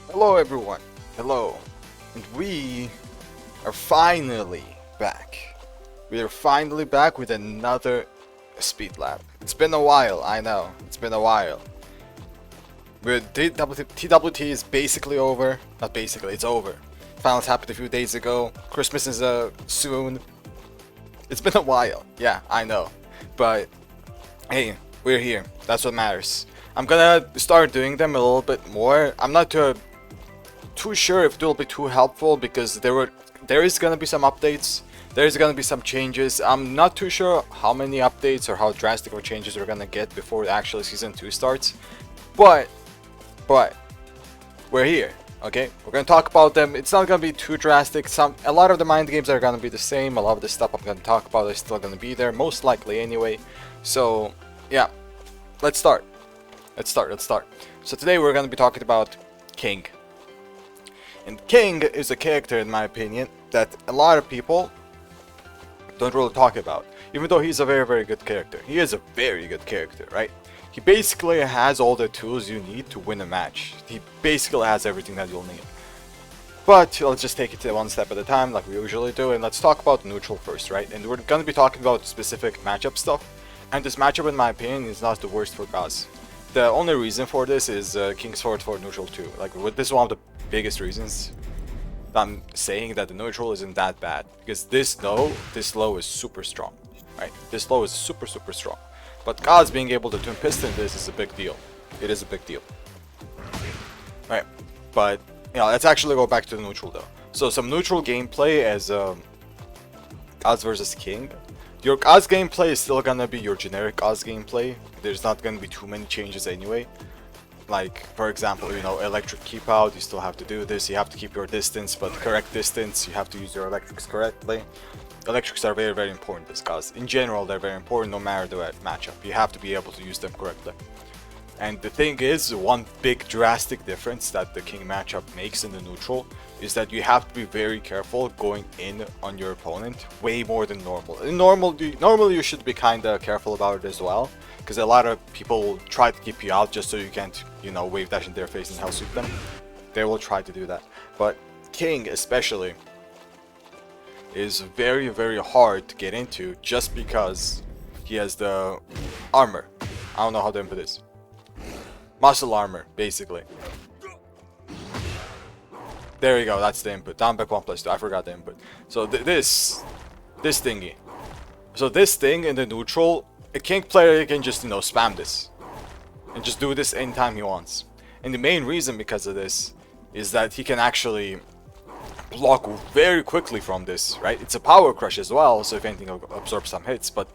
Hello everyone, hello, and we are finally back. We are finally back with another speed lab. It's been a while, I know, it's been a while. TWT is basically over, not basically, it's over. Finals happened a few days ago, Christmas is soon. It's been a while, yeah, I know, but hey, we're here, that's what matters. I'm gonna start doing them a little bit more. I'm not too sure if it will be too helpful because there is gonna be some updates, there's gonna be some changes. I'm not too sure how many updates or how drastic of changes we're gonna get before actually season 2 starts, but we're here. Okay, we're gonna talk about them. It's not gonna be too drastic. A lot of the mind games are gonna be the same. A lot of the stuff I'm gonna talk about is still gonna be there, most likely anyway. So yeah, let's start. So today we're gonna be talking about King. And King is a character, in my opinion, that a lot of people don't really talk about. Even though he's a very, very good character. He is a very good character, right? He basically has all the tools you need to win a match. He basically has everything that you'll need. But let's just take it one step at a time, like we usually do, and let's talk about neutral first, right? And we're gonna be talking about specific matchup stuff. And this matchup, in my opinion, is not the worst for Kaz. The only reason for this is King's Sword for neutral too. Like, this is one of the biggest reasons I'm saying that the neutral isn't that bad, because this low is super strong, right? This low is super strong, but Kaz being able to twin piston this is a big deal. It is a big deal, right? But you know, let's actually go back to the neutral though. So some neutral gameplay as Kaz versus King. Your Kaz gameplay is still gonna be your generic Kaz gameplay. There's not gonna be too many changes anyway. Like, for example, you know, electric keep out, you still have to do this, you have to keep your distance, but correct distance, you have to use your electrics correctly. Electrics are very, very important this Kaz. In general, they're very important no matter the matchup. You have to be able to use them correctly. And the thing is, one big drastic difference that the King matchup makes in the neutral is that you have to be very careful going in on your opponent way more than normal. Normally you should be kinda careful about it as well, because a lot of people will try to keep you out just so you can't, you know, wave dash in their face and hell sweep them. They will try to do that. But King especially is very, very hard to get into just because he has the armor. I don't know how to input this. Muscle armor, basically. There you go, that's the input. Down back 1+2, I forgot the input. So this thingy. So this thing in the neutral, a King player can just, you know, spam this. And just do this anytime he wants. And the main reason because of this is that he can actually block very quickly from this, right? It's a power crush as well, so if anything he'll absorb some hits, but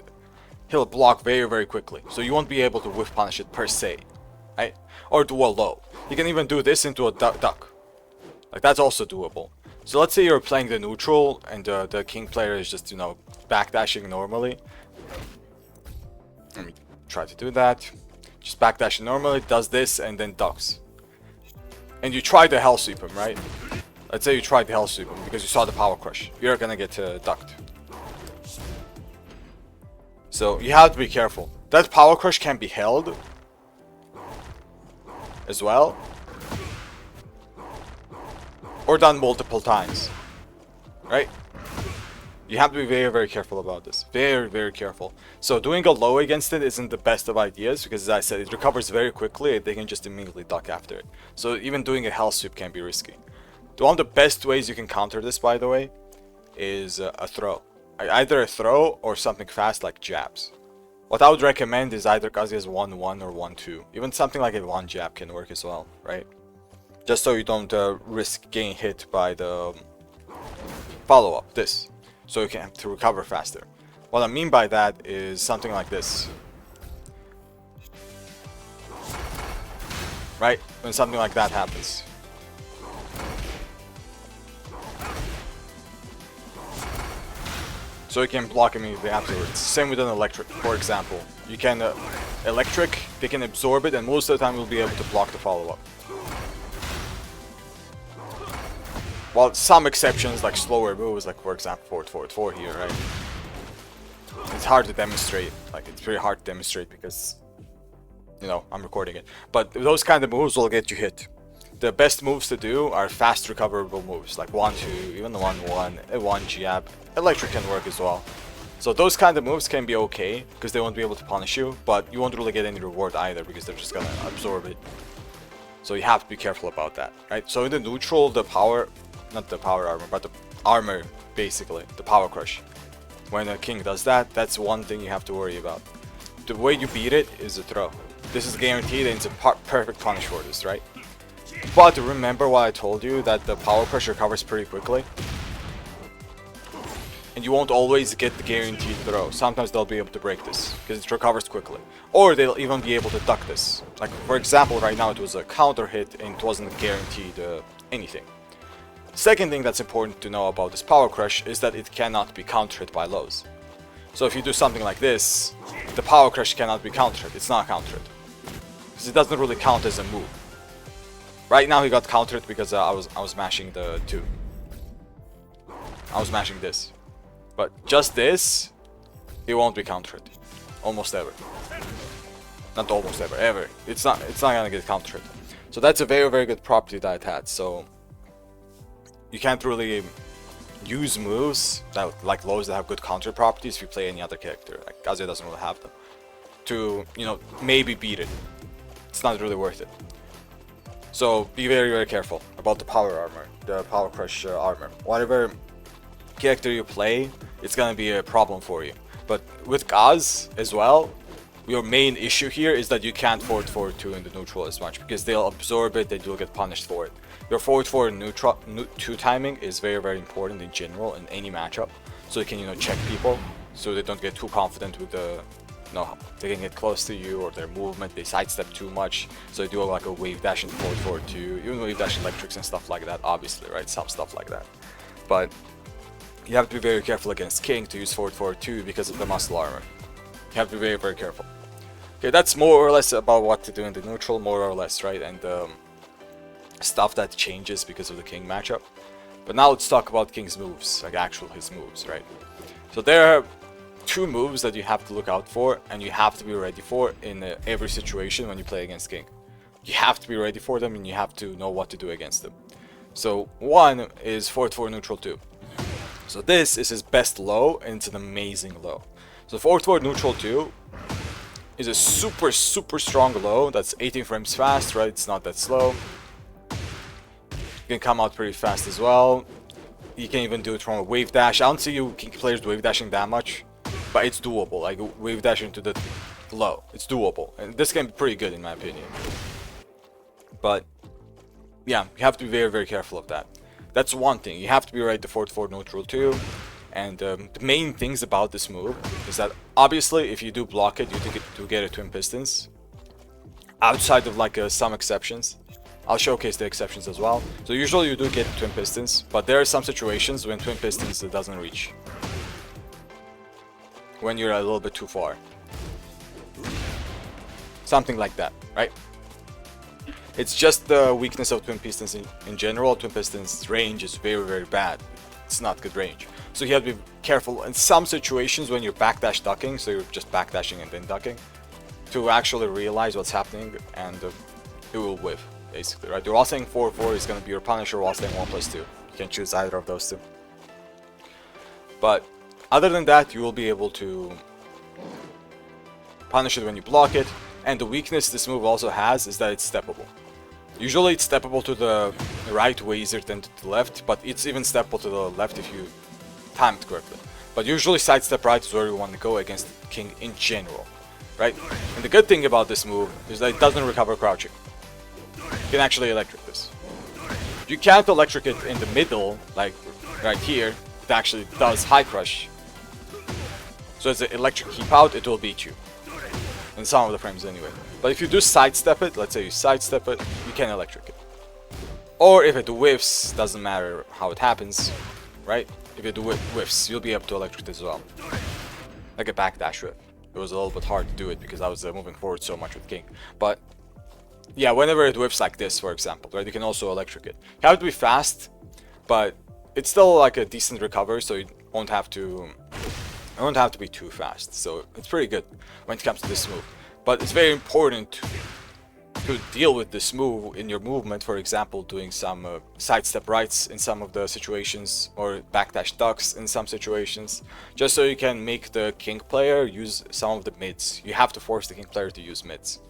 he'll block very, very quickly. So you won't be able to whiff punish it per se. Right? Or do a low. You can even do this into a duck. Like, that's also doable. So let's say you're playing the neutral and the King player is just, you know, backdashing normally. Let me try to do that. Just backdashing normally, does this, and then ducks. And you try to hell sweep him, right? Let's say you tried to hell sweep him because you saw the power crush. You're gonna get ducked. So you have to be careful. That power crush can be held as well, or done multiple times, right? You have to be very, very careful about this. Very, very careful. So doing a low against it isn't the best of ideas because, as I said, it recovers very quickly and they can just immediately duck after it. So even doing a hell sweep can be risky. One of the best ways you can counter this, by the way, is a throw. Either a throw or something fast like jabs. What I would recommend is either Kazuya's 1-1 or 1-2. Even something like a 1 jab can work as well, right? Just so you don't risk getting hit by the follow-up, this. So you can have to recover faster. What I mean by that is something like this. Right? When something like that happens. So you can block immediately afterwards. Same with an electric, for example. You can electric, they can absorb it, and most of the time you'll be able to block the follow-up. Well, some exceptions, like slower moves, like for example forward, forward, forward here, right? It's hard to demonstrate. Like, it's very hard to demonstrate because, you know, I'm recording it. But those kind of moves will get you hit. the best moves to do are fast recoverable moves, like 1-2, even the 1-1, a 1 jab. Electric can work as well. So those kind of moves can be okay, because they won't be able to punish you, but you won't really get any reward either, because they're just gonna absorb it. So you have to be careful about that, right? So in the neutral, the power, not the power armor, but the armor, basically, the power crush. When a king does that, that's one thing you have to worry about. The way you beat it is a throw. This is guaranteed, and it's a perfect punish for this, right? But remember what I told you, that the power crush recovers pretty quickly. And you won't always get the guaranteed throw. Sometimes they'll be able to break this, because it recovers quickly. Or they'll even be able to duck this. Like, for example, right now it was a counter hit, and it wasn't guaranteed anything. Second thing that's important to know about this power crush is that it cannot be counter hit by lows. So if you do something like this, the power crush cannot be counter hit. It's not counter hit, because it doesn't really count as a move. Right now he got countered because I was mashing the 2. I was mashing this. But just this, it won't be countered. Almost ever. Not almost ever, ever. It's not gonna get countered. So that's a very, very good property that it had. So you can't really use moves that, like lows, that have good counter properties if you play any other character. Like Kazuya doesn't really have them. To, you know, maybe beat it. It's not really worth it. So be very, very careful about the power armor, the power crush armor. Whatever character you play, it's gonna be a problem for you. But with Kaz as well, your main issue here is that you can't forward 4-2 in the neutral as much, because they'll absorb it, they will get punished for it. Your forward 4 neutral 2 timing is very, very important in general in any matchup, so you can, you know, check people so they don't get too confident with the, you know, they can get close to you, or their movement, they sidestep too much, so they do like a wave dash and forward 4-2, even wave dash electrics and stuff like that, obviously, right? Some stuff like that. But you have to be very careful against King to use forward 4-2 because of the muscle armor. You have to be very, very careful. Okay, that's more or less about what to do in the neutral, more or less, right? And stuff that changes because of the King matchup. But now let's talk about King's moves, like actual his moves, right? So there are 2 moves that you have to look out for, and you have to be ready for in every situation when you play against King. You have to be ready for them, and you have to know what to do against them. So one is forward 4 neutral 2. So this is his best low, and it's an amazing low. So forward 4 neutral 2 is a super, super strong low. That's 18 frames fast, right? It's not that slow. You can come out pretty fast as well. You can even do it from a wave dash. I don't see you King players wave dashing that much, but it's doable. Like wave dashing to the low, it's doable, and this can be pretty good in my opinion. But yeah, you have to be very, very careful of that. That's one thing. You have to be ready to forward 4 neutral 2. And the main things about this move is that obviously if you do block it, you do get a twin pistons. Outside of like some exceptions, I'll showcase the exceptions as well. So usually you do get twin pistons, but there are some situations when twin pistons doesn't reach. When you're a little bit too far. Something like that, right? It's just the weakness of twin pistons in general. Twin pistons range is very, very bad. It's not good range. So you have to be careful in some situations when you're backdash ducking, so you're just backdashing and then ducking, to actually realize what's happening, and it will whiff, basically, right? You're all saying 4-4 is going to be your punisher, while saying 1+2. You can choose either of those two. But other than that, you will be able to punish it when you block it. And the weakness this move also has is that it's steppable. Usually it's steppable to the right way easier than to the left, but it's even steppable to the left if you time it correctly. But usually sidestep right is where you want to go against King in general, right? And the good thing about this move is that it doesn't recover crouching. You can actually electric this. If you can't electric it in the middle, like right here, it actually does high crush. So as an electric keep out, it will beat you. In some of the frames anyway. But if you do sidestep it, let's say you sidestep it, you can electric it. Or if it whiffs, doesn't matter how it happens, right? If it whiffs, you'll be able to electric it as well. Like a backdash whiff. It was a little bit hard to do it because I was moving forward so much with King. But yeah, whenever it whiffs like this, for example, right, you can also electric it. You have to be fast, but it's still like a decent recover, so you won't have to be too fast. So it's pretty good when it comes to this move. But it's very important to deal with this move in your movement, for example, doing some sidestep rights in some of the situations, or backdash ducks in some situations, just so you can make the king player use some of the mids. You have to force the king player to use mids.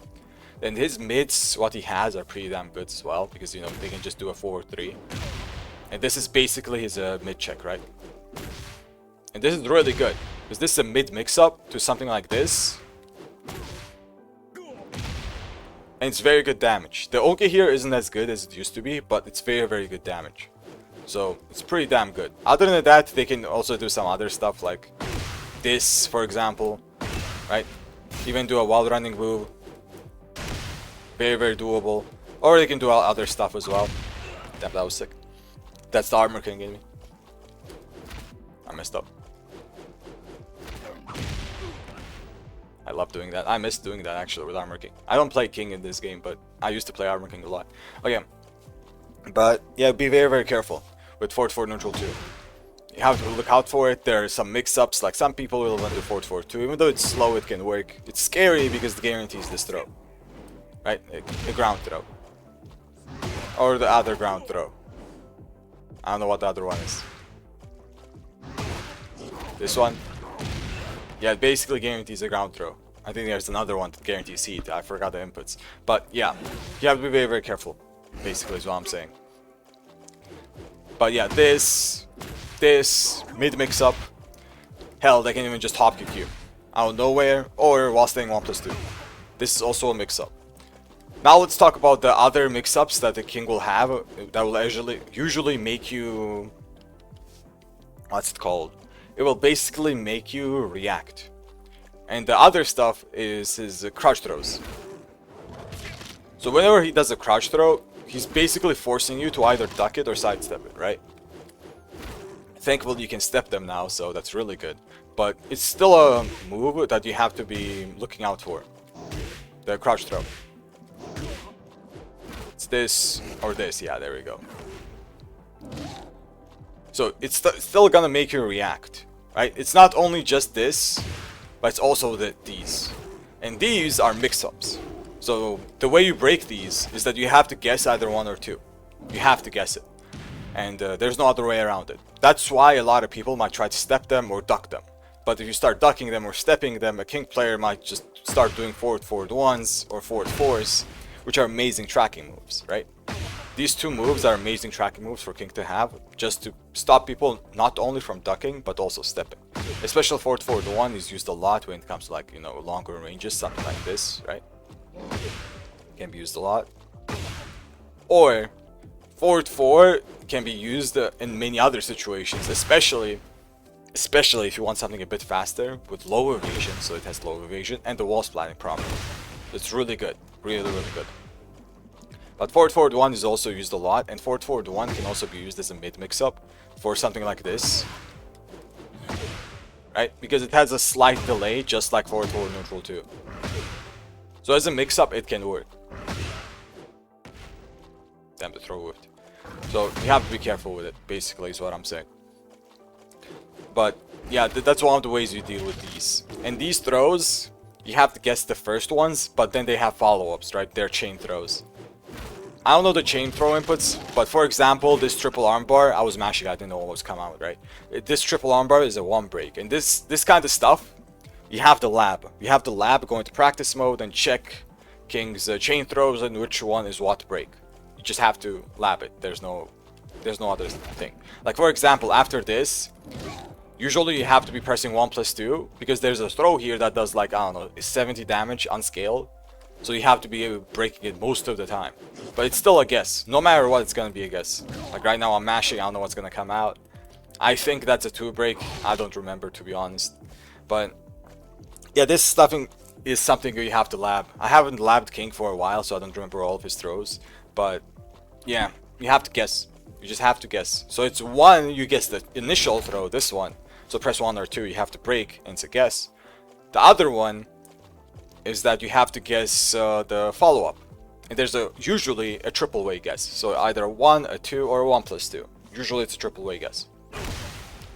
And his mids, what he has, are pretty damn good as well, because, you know, they can just do a forward 3. And this is basically his mid check, right? And this is really good, because this is a mid mix-up to something like this. And it's very good damage. The Oki here isn't as good as it used to be, but it's very, very good damage. So, it's pretty damn good. Other than that, they can also do some other stuff like this, for example, right? Even do a wall running move. Very, very doable. Or they can do other stuff as well. Damn, that was sick. That's the armor king in me. I messed up. I love doing that. I miss doing that actually with Armor King. I don't play King in this game, but I used to play Armor King a lot. Okay. But yeah, be very, very careful with forward 4 neutral 2. You have to look out for it. There are some mix-ups, like some people will want to do forward 4 2. Even though it's slow, it can work. It's scary because it guarantees this throw. Right? A ground throw. Or the other ground throw. I don't know what the other one is. This one. Yeah, it basically guarantees a ground throw. I think there's another one that guarantees heat. I forgot the inputs. But yeah, you have to be very, very careful. Basically is what I'm saying. But yeah, this mid mix up. Hell, they can even just hop kick you out of nowhere or while staying 1+2. This is also a mix up. Now let's talk about the other mix ups that the king will have that will usually make you, what's it called? It will basically make you react. And the other stuff is his crouch throws. So whenever he does a crouch throw, he's basically forcing you to either duck it or sidestep it, right? Thankfully you can step them now, so that's really good. But it's still a move that you have to be looking out for. The crouch throw. It's this or this, yeah, there we go. So it's still gonna make you react, right? It's not only just this, but it's also these. And these are mix-ups. So the way you break these is that you have to guess either 1 or 2. You have to guess it. And there's no other way around it. That's why a lot of people might try to step them or duck them. But if you start ducking them or stepping them, a king player might just start doing forward 1s or forward 4s, which are amazing tracking moves, right? These two moves are amazing tracking moves for king to have, just to stop people not only from ducking, but also stepping. Especially forward 1 is used a lot when it comes to, like, you know, longer ranges, something like this, right? Can be used a lot. Or forward 4 can be used in many other situations, especially if you want something a bit faster with low evasion, so it has low evasion, and the wall splatting problem. It's really good, really, really good. But forward 1 is also used a lot, and forward 1 can also be used as a mid mix-up for something like this. Right? Because it has a slight delay, just like forward neutral 2. So as a mix-up, it can work. Damn, the throw whipped. So you have to be careful with it, basically, is what I'm saying. But yeah, that's one of the ways you deal with these. And these throws, you have to guess the first ones, but then they have follow-ups, right? They're chain throws. I don't know the chain throw inputs, but for example, this triple armbar, I was mashing, I didn't know what was coming out, right? This triple armbar is a 1 break, and this kind of stuff, you have to lab. You have to lab, go into practice mode, and check King's chain throws and which one is what break. You just have to lab it. There's no other thing. Like for example, after this, usually you have to be pressing 1+2 because there's a throw here that does like, I don't know, 70 damage on scale. So you have to be breaking it most of the time. But it's still a guess. No matter what, it's gonna be a guess. Like right now I'm mashing, I don't know what's gonna come out. I think that's a 2 break. I don't remember, to be honest. But yeah, this stuffing is something you have to lab. I haven't labbed King for a while, so I don't remember all of his throws. But yeah, you have to guess. You just have to guess. So it's 1, you guess the initial throw, this one. So press 1 or 2, you have to break, and it's a guess. The other one is that you have to guess the follow-up. And there's usually a triple way guess. So either a 1, a 2, or a 1+2. Usually it's a triple way guess.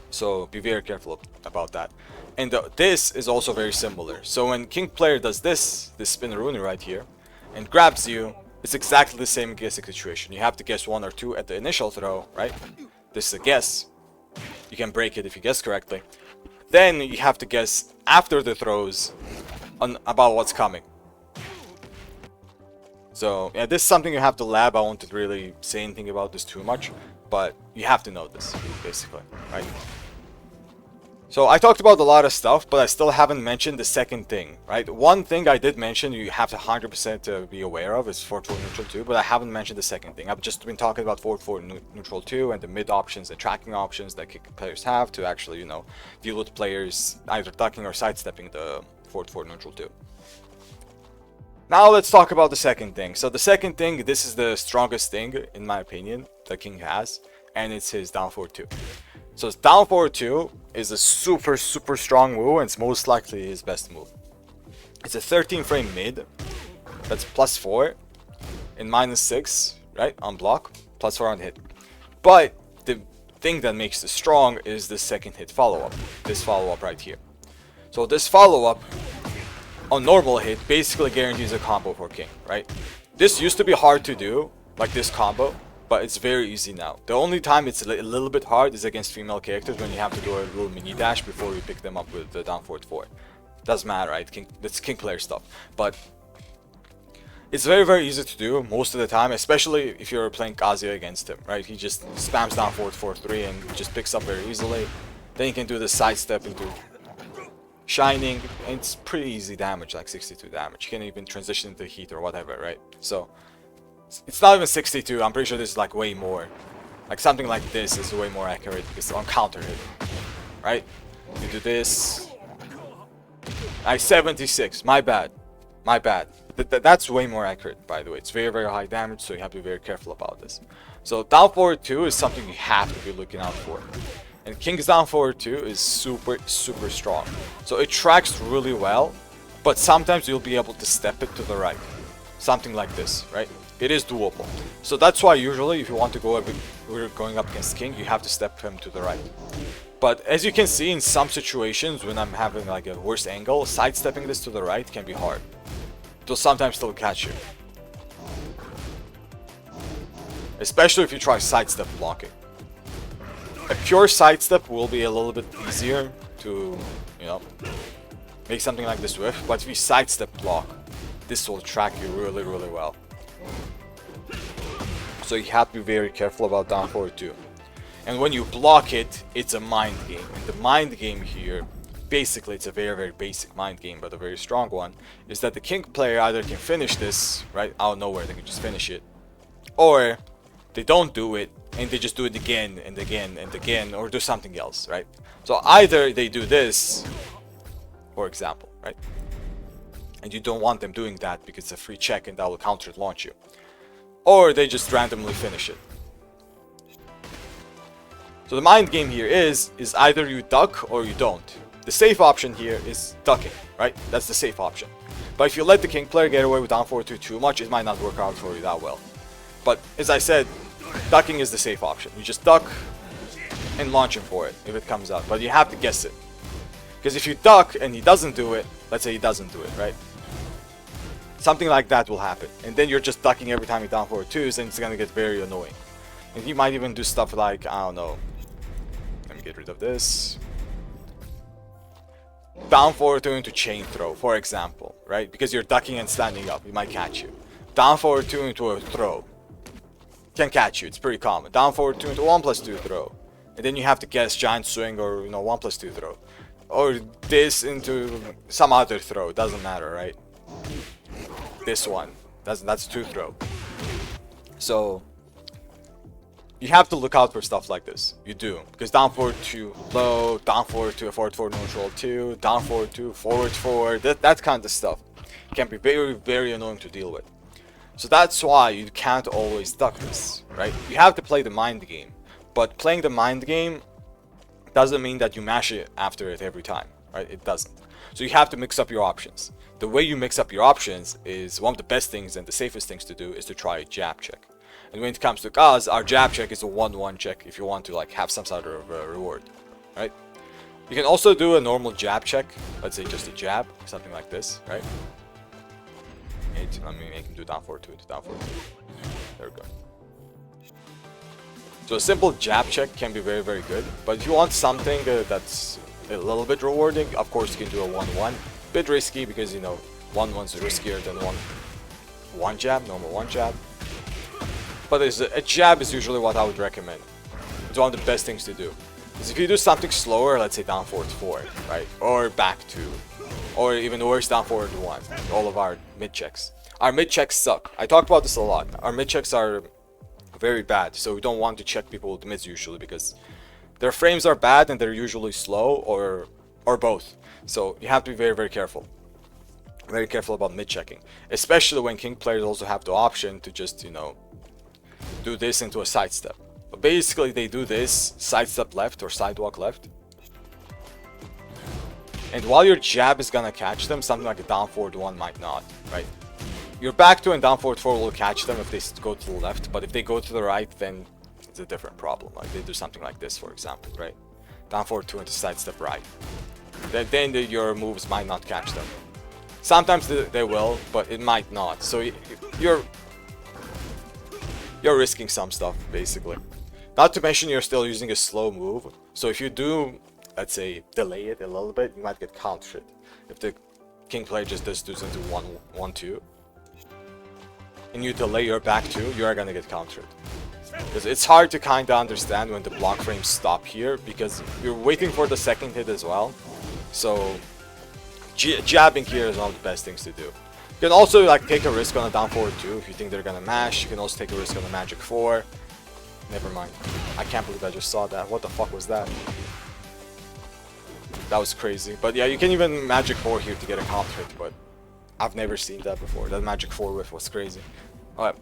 So be very careful about that. And this is also very similar. So when King player does this spin Rooney right here, and grabs you, it's exactly the same guessing situation. You have to guess 1 or 2 at the initial throw, right? This is a guess. You can break it if you guess correctly. Then you have to guess after the throws about what's coming. So yeah, this is something you have to lab. I won't really say anything about this too much, but you have to know this, basically, right? So I talked about a lot of stuff, but I still haven't mentioned the second thing, right? One thing I did mention you have to 100% be aware of is forward 4 neutral 2, but I haven't mentioned the second thing. I've just been talking about forward 4 neutral 2 and the mid options and tracking options that kick players have to actually, you know, deal with players either ducking or sidestepping the forward 4 neutral 2. Now let's talk about the second thing. So the second thing, this is the strongest thing, in my opinion, that King has, and it's his down forward 2. So his down forward 2 is a super strong move, and it's most likely his best move. It's a 13 frame mid, that's +4, and -6, right, on block, +4 on hit. But the thing that makes it strong is the second hit follow-up, this follow-up right here. So this follow-up on normal hit basically guarantees a combo for King, right? This used to be hard to do, like this combo, but it's very easy now. The only time it's a little bit hard is against female characters when you have to do a little mini dash before you pick them up with the down forward 4. Doesn't matter, right? It's King player stuff. But it's very easy to do most of the time, especially if you're playing Kazuya against him, right? He just spams down forward 4-3 and just picks up very easily. Then you can do the sidestep into Shining, and it's pretty easy damage, like 62 damage. You can even transition into heat or whatever, right? So it's not even 62, I'm pretty sure this is like way more. Like something like this is way more accurate because on counter hit, right? You do this. 76, my bad. That's way more accurate, by the way. It's very high damage, so you have to be very careful about this. So down forward 2 is something you have to be looking out for. And King's down forward 2 is super strong. So it tracks really well, but sometimes you'll be able to step it to the right. Something like this, right? It is doable. So that's why usually if you want to go we're going up against King, you have to step him to the right. But as you can see in some situations when I'm having like a worse angle, sidestepping this to the right can be hard. It'll sometimes still catch you. Especially if you try sidestep blocking. A pure sidestep will be a little bit easier to, you know, make something like this with, but if you sidestep block, this will track you really well. So you have to be very careful about down forward 2. And when you block it, it's a mind game. And the mind game here, basically it's a very basic mind game, but a very strong one, is that the King player either can finish this, right, out of nowhere, they can just finish it, or they don't do it, and they just do it again and again, or do something else, right? So either they do this, for example, right? And you don't want them doing that because it's a free check and that will counter launch you. Or they just randomly finish it. So the mind game here is either you duck or you don't. The safe option here is ducking, right? That's the safe option. But if you let the King player get away with down forward 2 too much, it might not work out for you that well. But as I said, ducking is the safe option. You just duck and launch him for it if it comes out. But you have to guess it. Because if you duck and he doesn't do it, let's say he doesn't do it, right? Something like that will happen. And then you're just ducking every time you down forward 2s, and it's going to get very annoying. And he might even do stuff like, I don't know. Let me get rid of this. Down forward 2 into chain throw, for example, right? Because you're ducking and standing up, he might catch you. Down forward 2 into a throw. Can catch you, it's pretty common. Down forward 2 into 1+2 throw. And then you have to guess giant swing or, you know, 1+2 throw. Or this into some other throw, doesn't matter, right? This one, that's 2 throw. So you have to look out for stuff like this. You do, because down forward 2 low, down forward 2 forward 4 neutral 2, down forward 2 forward 4, that kind of stuff can be very annoying to deal with. So that's why you can't always duck this, right? You have to play the mind game, but playing the mind game doesn't mean that you mash it after it every time, right? It doesn't. So you have to mix up your options. The way you mix up your options is one of the best things and the safest things to do is to try a jab check. And when it comes to Kaz, our jab check is a 1-1 check if you want to like have some sort of reward, right? You can also do a normal jab check, let's say just a jab, something like this, right? 8. Let me make him do down forward 2 into down forward 2. There we go. So a simple jab check can be very, very good. But if you want something that's a little bit rewarding, of course you can do a 1-1. Bit risky because, you know, 1-1's riskier than one jab, normal one jab. But a jab is usually what I would recommend. It's one of the best things to do. Because if you do something slower, let's say down forward 4, right? Or back 2. Or even worse, down forward 1. All of our mid checks. Our mid checks suck. I talk about this a lot. Our mid checks are very bad, so we don't want to check people with mids usually because their frames are bad and they're usually slow or both. So you have to be very, very careful. Very careful about mid checking, especially when king players also have the option to just, you know, do this into a sidestep. But basically they do this sidestep left or sidewalk left, and while your jab is gonna catch them, something like a down forward 1 might not, right? Your back 2 and down forward 4 will catch them if they go to the left, but if they go to the right, then it's a different problem. Like they do something like this, for example, right? Down forward 2 into sidestep right. Then your moves might not catch them. Sometimes they will, but it might not. So you're risking some stuff, basically. Not to mention you're still using a slow move. So if you do, let's say, delay it a little bit, you might get countered. If the king player just does into 1-1-2, and you delay your back 2, you are gonna get countered. Because it's hard to kind of understand when the block frames stop here, because you're waiting for the second hit as well. So jabbing here is one of the best things to do. You can also like take a risk on a down forward 2 if you think they're gonna mash. You can also take a risk on a magic 4. Never mind. I can't believe I just saw that. What the fuck was that? That was crazy. But yeah, you can even magic 4 here to get a counter hit, but I've never seen that before. That magic 4 whiff was crazy. Alright.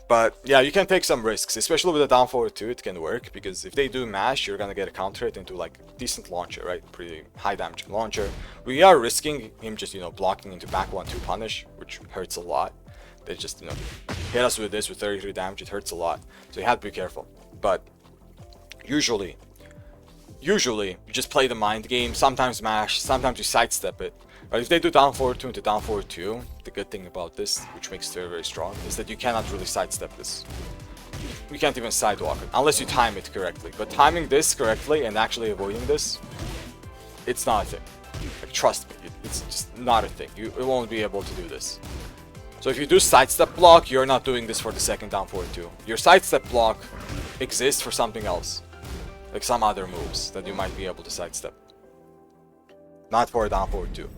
But yeah, you can take some risks, especially with the down forward 2. It can work because if they do mash, you're gonna get a counter hit into like decent launcher, right? Pretty high damage launcher. We are risking him just, you know, blocking into back 1-2 punish, which hurts a lot. They just, you know, hit us with this with 33 damage. It hurts a lot, so you have to be careful. But usually you just play the mind game. Sometimes mash, sometimes you sidestep it. But if they do down forward 2 into down forward 2, the good thing about this, which makes it very, very strong, is that you cannot really sidestep this. You can't even sidewalk it, unless you time it correctly. But timing this correctly and actually avoiding this, it's not a thing. Like, trust me, it's just not a thing. You won't be able to do this. So if you do sidestep block, you're not doing this for the second down forward 2. Your sidestep block exists for something else. Like some other moves that you might be able to sidestep. Not for a down forward 2.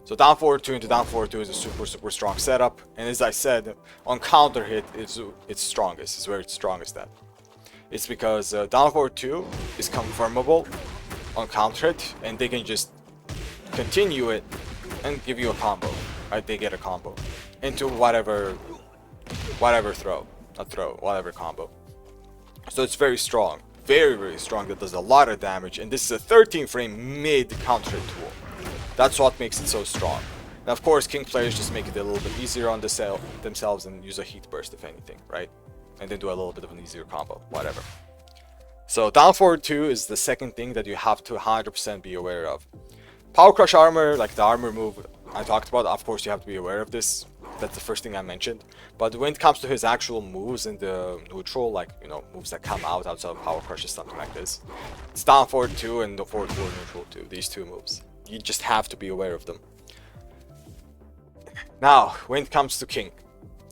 So down forward 2 into down forward 2 is a super, super strong setup. And as I said, on counter hit, it's strongest. It's where it's strongest at. It's because down forward 2 is confirmable on counter hit, and they can just continue it and give you a combo. Right? They get a combo into whatever throw. Not throw, whatever combo. So it's very strong. Very, very strong. That does a lot of damage. And this is a 13 frame mid counter hit tool. That's what makes it so strong. And of course, king players just make it a little bit easier on themselves and use a heat burst if anything, right? And then do a little bit of an easier combo, whatever. So down forward 2 is the second thing that you have to 100% be aware of. Power crush armor, like the armor move I talked about, of course you have to be aware of this. That's the first thing I mentioned. But when it comes to his actual moves in the neutral, like, you know, moves that come out outside of power crushes, something like this, it's down forward 2 and the forward 4 neutral 2, these two moves. You just have to be aware of them. Now, when it comes to king,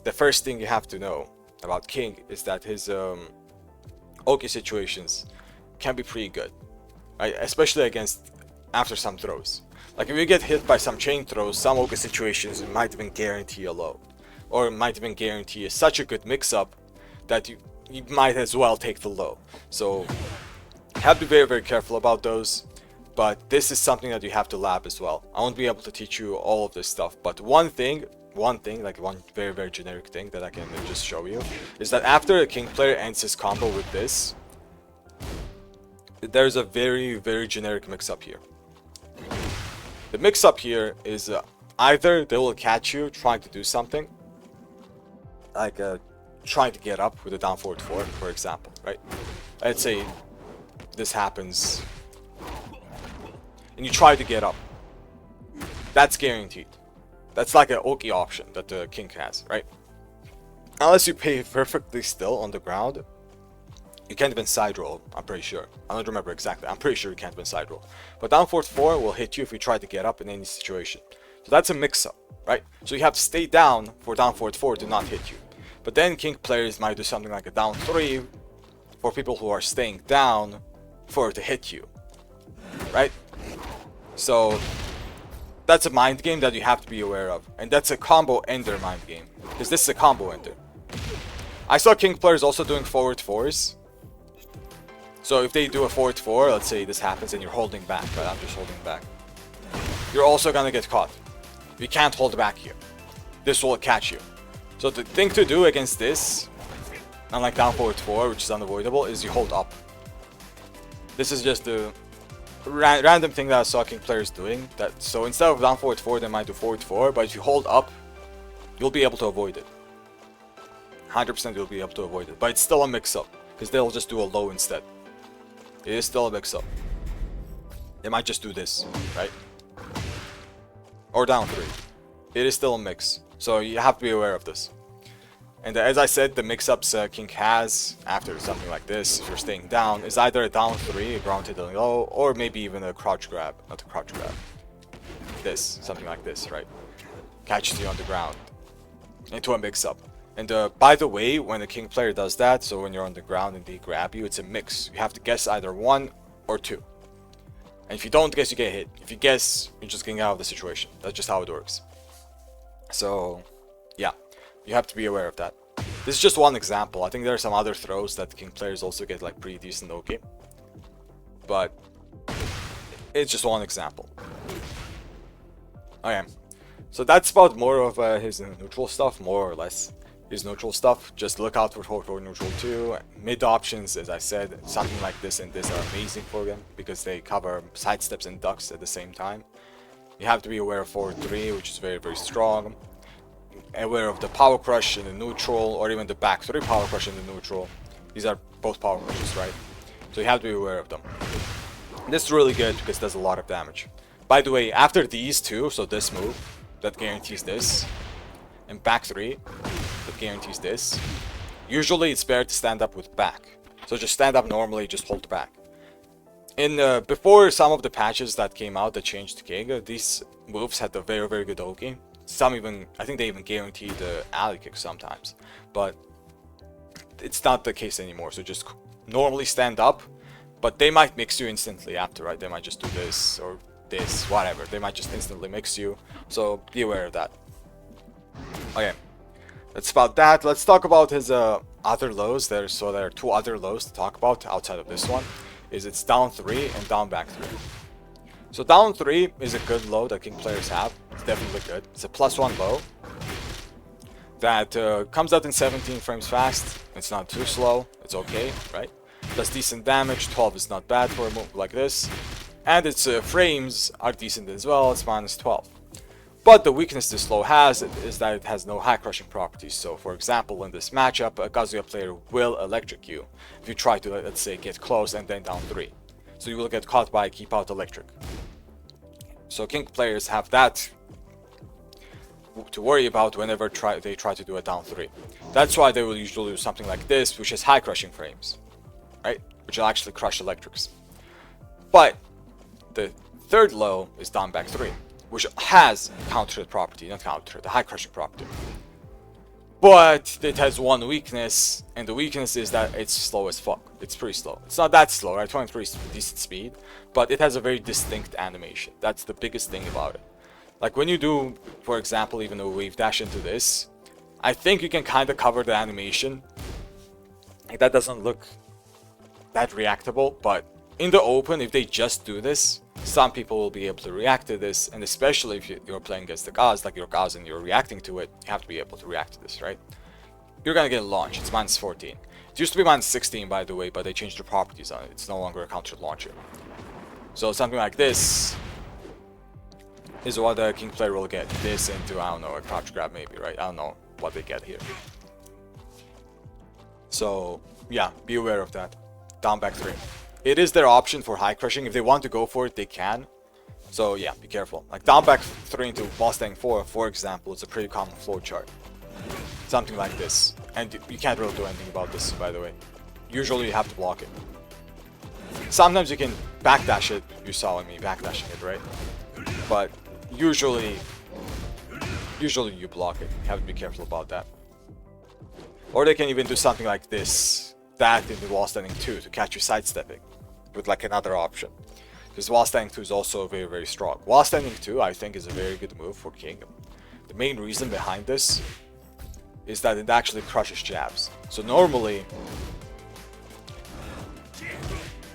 the first thing you have to know about king is that his Oki situations can be pretty good, right? Especially against after some throws. Like if you get hit by some chain throws, some Oki situations might even guarantee a low, or might even guarantee such a good mix-up that you might as well take the low. So you have to be very, very careful about those. But this is something that you have to lab as well. I won't be able to teach you all of this stuff, but one thing, like one very, very generic thing that I can just show you, is that after a king player ends his combo with this, there's a very, very generic mix-up here. The mix-up here is either they will catch you trying to do something, like trying to get up with a down forward 4, for example, right? Let's say this happens and you try to get up. That's guaranteed. That's like an Oki option that the king has, right? Unless you pay perfectly still on the ground, you can't even side roll, I'm pretty sure. I don't remember exactly. I'm pretty sure you can't even side roll. But down forward 4 will hit you if you try to get up in any situation. So that's a mix-up, right? So you have to stay down for down forward 4 to not hit you. But then king players might do something like a down 3 for people who are staying down for it to hit you, right? So that's a mind game that you have to be aware of. And that's a combo ender mind game. Because this is a combo ender. I saw king players also doing forward 4s. So if they do a forward 4, let's say this happens and you're holding back, right? I'm just holding back. You're also gonna get caught. You can't hold back here. This will catch you. So the thing to do against this, unlike down forward 4, which is unavoidable, is you hold up. This is just a random thing that I saw king players doing. So instead of down forward 4, they might do forward 4, but if you hold up, you'll be able to avoid it. 100% you'll be able to avoid it. But it's still a mix-up, because they'll just do a low instead. It is still a mix-up. They might just do this, right? Or down 3. It is still a mix. So you have to be aware of this. And as I said, the mix-ups king has, after something like this, if you're staying down, is either a down 3, a ground hit low, or maybe even a crouch grab. Not a crouch grab. This, something like this, right? Catches you on the ground. Into a mix-up. And by the way, when the king player does that, so when you're on the ground and they grab you, it's a mix. You have to guess either 1 or 2. And if you don't guess, you get hit. If you guess, you're just getting out of the situation. That's just how it works. So, yeah. You have to be aware of that. This is just one example. I think there are some other throws that king players also get like pretty decent okay. But it's just one example. Okay. So that's about more of his neutral stuff, more or less. His neutral stuff. Just look out for forward neutral too. Mid options, as I said, something like this and this are amazing for them because they cover side steps and ducks at the same time. You have to be aware of forward 3, which is very, very strong. Aware of the power crush in the neutral, or even the back 3 power crush in the neutral. These are both power crushes, right? So you have to be aware of them. This is really good because it does a lot of damage. By the way, after these two, so this move that guarantees this, and back 3 that guarantees this, usually it's better to stand up with back. So just stand up normally, just hold back. In before some of the patches that came out that changed king, these moves had a very, very good Oki. Some even, I think they even guaranteed the alley kick sometimes. But it's not the case anymore, so just normally stand up. But they might mix you instantly after, right? They might just do this or this, whatever. They might just instantly mix you, so be aware of that. Okay, that's about that. Let's talk about his other lows. There are 2 other lows to talk about outside of this one. It's down 3 and down back 3. So down 3 is a good low that king players have. It's definitely good. It's a +1 low that comes out in 17 frames fast. It's not too slow. It's okay, right? Does decent damage. 12 is not bad for a move like this. And its frames are decent as well. It's -12. But the weakness this low has is that it has no high crushing properties. So for example, in this matchup, a Kazuya player will electric you if you try to, let's say, get close and then down 3. So you will get caught by keep out electric. So king players have that to worry about whenever they try to do a down 3. That's why they will usually do something like this, which is high crushing frames, right? Which will actually crush electrics. But the third low is down back 3, which has counter property, not counter, the high crushing property. But it has one weakness, and the weakness is that it's slow as fuck. It's pretty slow. It's not that slow, right? 23 is decent speed, but it has a very distinct animation. That's the biggest thing about it. Like when you do, for example, even a wave dash into this, I think you can kind of cover the animation. Like that doesn't look that reactable, but in the open, if they just do this, some people will be able to react to this, and especially if you're playing against the Gauss, like your Gauss and you're reacting to it, you have to be able to react to this, right? You're gonna get a launch. It's -14. It used to be -16, by the way, but they changed the properties on it. It's no longer a countered launcher. So something like this is what the king player will get. This into, I don't know, a crouch grab maybe, right? I don't know what they get here. So yeah, be aware of that. Down back 3. It is their option for high crushing. If they want to go for it, they can. So yeah, be careful. Like down back 3 into while staying 4, for example, it's a pretty common flowchart. Something like this. And you can't really do anything about this, by the way. Usually you have to block it. Sometimes you can backdash it. You saw me backdashing it, right? But usually you block it. You have to be careful about that. Or they can even do something like this. That in the wall standing 2 to catch you sidestepping. With like another option. Because wall standing 2 is also very, very strong. Wall standing 2, I think, is a very good move for King. The main reason behind this is that it actually crushes jabs. So normally,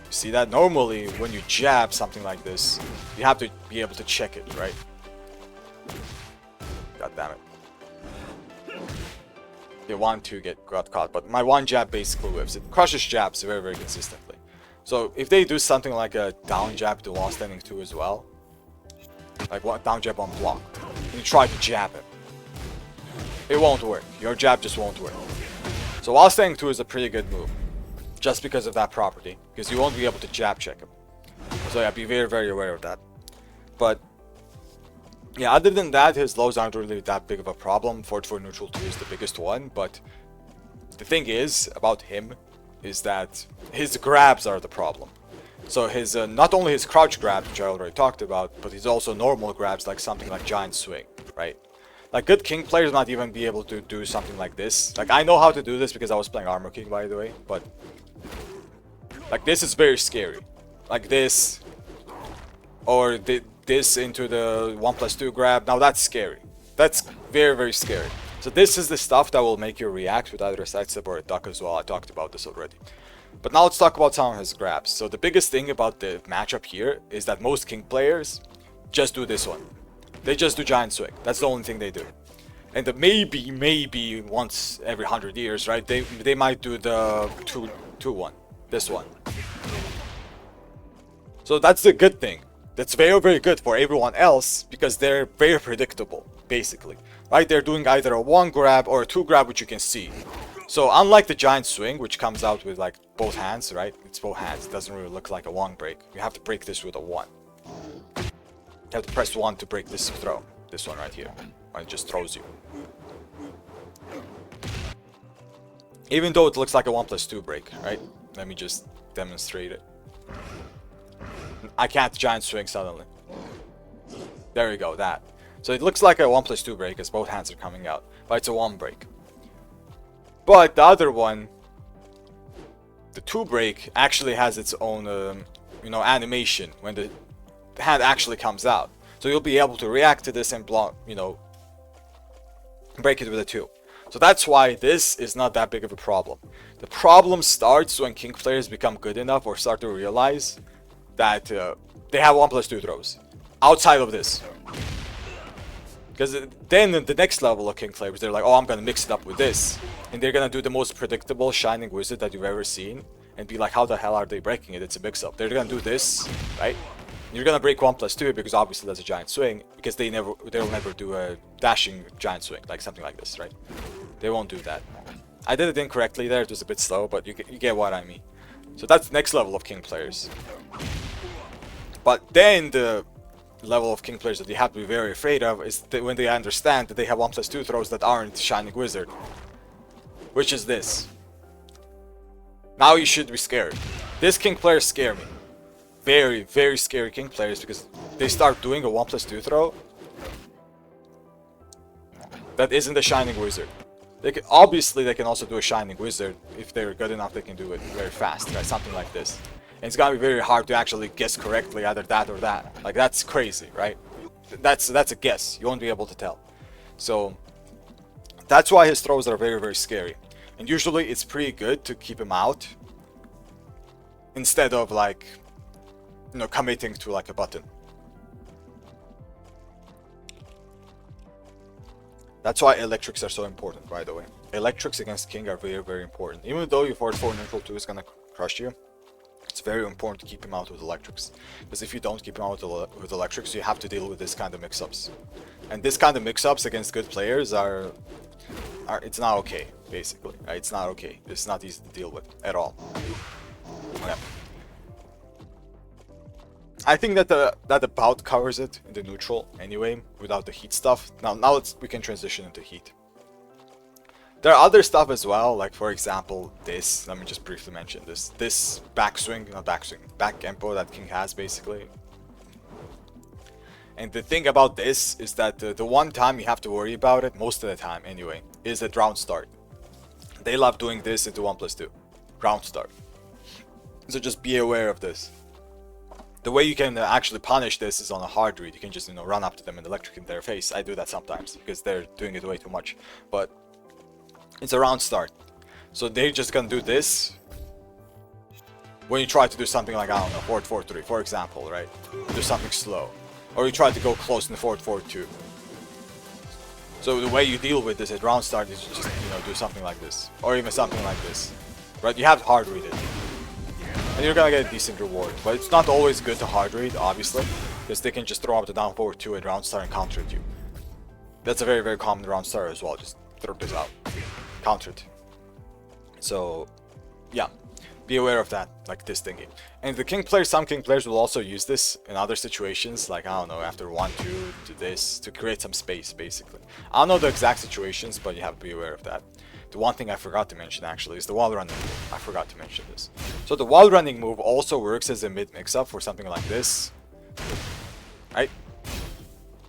see that? Normally, when you jab something like this, you have to be able to check it, right? God damn it. You want to got caught, but my one jab basically whips. It crushes jabs very, very consistently. So if they do something like a down jab to wall standing 2 as well, like one down jab on block, and you try to jab him, it won't work. Your jab just won't work. So wall standing 2 is a pretty good move, just because of that property, because you won't be able to jab check him. So yeah, be very, very aware of that. But yeah, other than that, his lows aren't really that big of a problem. Forward for neutral 2 is the biggest one, but the thing is about him is that his grabs are the problem. So his not only his crouch grabs, which I already talked about, but he's also normal grabs like something like giant swing, right? Like good King players not even be able to do something like this. Like I know how to do this because I was playing Armor King, by the way, but like this is very scary. Like this, or this into the 1+2 grab. Now that's scary. That's very, very scary. So this is the stuff that will make you react with either a sidestep or a duck as well. I talked about this already. But now let's talk about some of his grabs. So the biggest thing about the matchup here is that most King players just do this one. They just do giant swing. That's the only thing they do. And the maybe once every 100 years, right? They might do the 2-1. This one. So that's the good thing. That's very, very good for everyone else because they're very predictable, basically. Right? They're doing either a 1 grab or a 2 grab, which you can see. So unlike the giant swing, which comes out with like both hands, right? It's both hands. It doesn't really look like a 1 break. You have to break this with a 1. You have to press 1 to break this throw. This one right here. And it just throws you. Even though it looks like a 1+2 break, right? Let me just demonstrate it. I can't giant swing suddenly. There we go, that. So it looks like a 1+2 break as both hands are coming out. But it's a 1 break. But the other one, the 2 break, actually has its own, animation when the hand actually comes out. So you'll be able to react to this and block, break it with a 2. So that's why this is not that big of a problem. The problem starts when King players become good enough or start to realize that they have 1+2 throws outside of this. Because then the next level of King players, they're like, oh, I'm gonna mix it up with this, and they're gonna do the most predictable Shining Wizard that you've ever seen, and be like, how the hell are they breaking it? It's a mix-up. They're gonna do this, right? You're gonna break 1+2 because obviously that's a giant swing, because they'll never do a dashing giant swing, like something like this, right? They won't do that. I did it incorrectly there. It was a bit slow, but you get what I mean. So that's the next level of King players. But then the level of King players that you have to be very afraid of is that when they understand that they have 1+2 throws that aren't Shining Wizard. Which is this. Now you should be scared. This King players scare me. Very, very scary King players because they start doing a 1+2 throw that isn't a Shining Wizard. Obviously they can also do a Shining Wizard. If they're good enough, they can do it very fast, right? Something like this. And it's gonna be very hard to actually guess correctly either that or that. Like, that's crazy, right? That's a guess. You won't be able to tell. So that's why his throws are very, very scary. And usually it's pretty good to keep him out instead of like, committing to like a button. That's why electrics are so important, by the way. Electrics against King are very, very important. Even though your forward 4 neutral 2 is gonna crush you, it's very important to keep him out with electrics. Because if you don't keep him out with electrics, you have to deal with this kind of mix-ups. And this kind of mix-ups against good players are it's not okay, basically. Right? It's not okay. It's not easy to deal with at all. Okay. I think that that about covers it in the neutral anyway, without the heat stuff. Now we can transition into heat. There are other stuff as well, like for example this. Let me just briefly mention this. This backswing, not backswing, back tempo that King has basically. And the thing about this is that the one time you have to worry about it, most of the time anyway, is at round start. They love doing this into 1+2. Round start. So just be aware of this. The way you can actually punish this is on a hard read. You can just, run up to them and electrocute their face. I do that sometimes because they're doing it way too much. But it's a round start. So they're just gonna do this when you try to do something like, I don't know, forward 4-3, for example, right? Do something slow. Or you try to go close in the forward 4-2. So the way you deal with this at round start is just, do something like this. Or even something like this. Right? You have to hard read it. And you're gonna get a decent reward. But it's not always good to hard read, obviously. Because they can just throw up the down forward 2 at round start and counter it you. That's a very, very common round start as well. Just throw this out. Counter it. So, yeah. Be aware of that, like this thingy. And the king players, some king players will also use this in other situations, like, I don't know, after 1-2 to this, to create some space, basically. I don't know the exact situations, but you have to be aware of that. The one thing I forgot to mention, actually, is the wall running move. I forgot to mention this. So the wall running move also works as a mid mix-up for something like this. Right?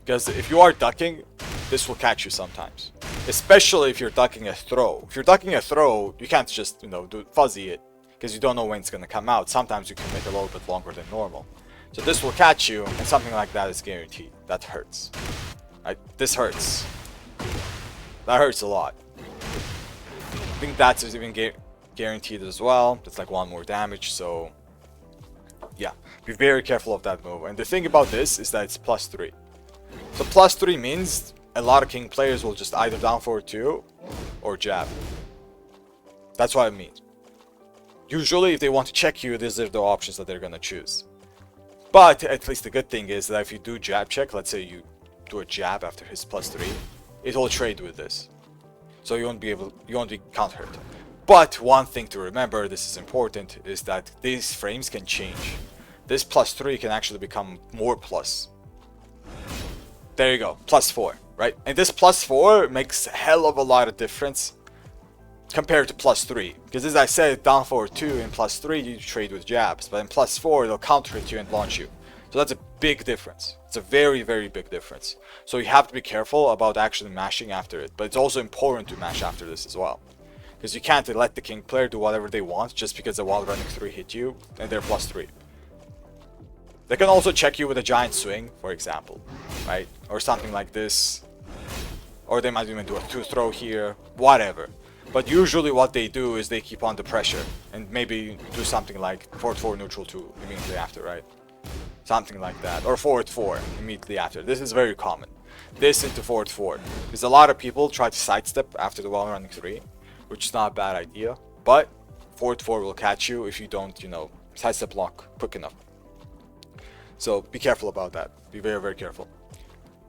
Because if you are ducking, this will catch you sometimes. Especially if you're ducking a throw. If you're ducking a throw, you can't just, do fuzzy it. Because you don't know when it's going to come out. Sometimes you can make it a little bit longer than normal. So this will catch you, and something like that is guaranteed. That hurts. Right? This hurts. That hurts a lot. I think that's even guaranteed as well. That's like 1 more damage, so yeah. Be very careful of that move. And the thing about this is that it's +3. So +3 means a lot of king players will just either down forward 2 or jab. That's what it means. Usually, if they want to check you, these are the options that they're going to choose. But at least the good thing is that if you do jab check, let's say you do a jab after his +3, it will trade with this. So you won't be countered. But one thing to remember, this is important, is that these frames can change. This +3 can actually become more plus. There you go, +4, right? And this +4 makes a hell of a lot of difference compared to +3, because as I said, down forward 2 and +3 you trade with jabs, but in +4 they'll counter it you and launch you. So that's a big difference. It's a very, very big difference. So you have to be careful about actually mashing after it, but it's also important to mash after this as well, because you can't let the king player do whatever they want just because the wall running 3 hit you and they're +3. They can also check you with a giant swing, for example, right? Or something like this, or they might even do a 2 throw here, whatever. But usually what they do is they keep on the pressure and maybe do something like forward 4 neutral 2 immediately after, right? Something like that. Or forward 4 immediately after. This is very common. This into forward 4. Because a lot of people try to sidestep after the wall running 3, which is not a bad idea. But forward 4 will catch you if you don't, sidestep lock quick enough. So be careful about that. Be very, very careful.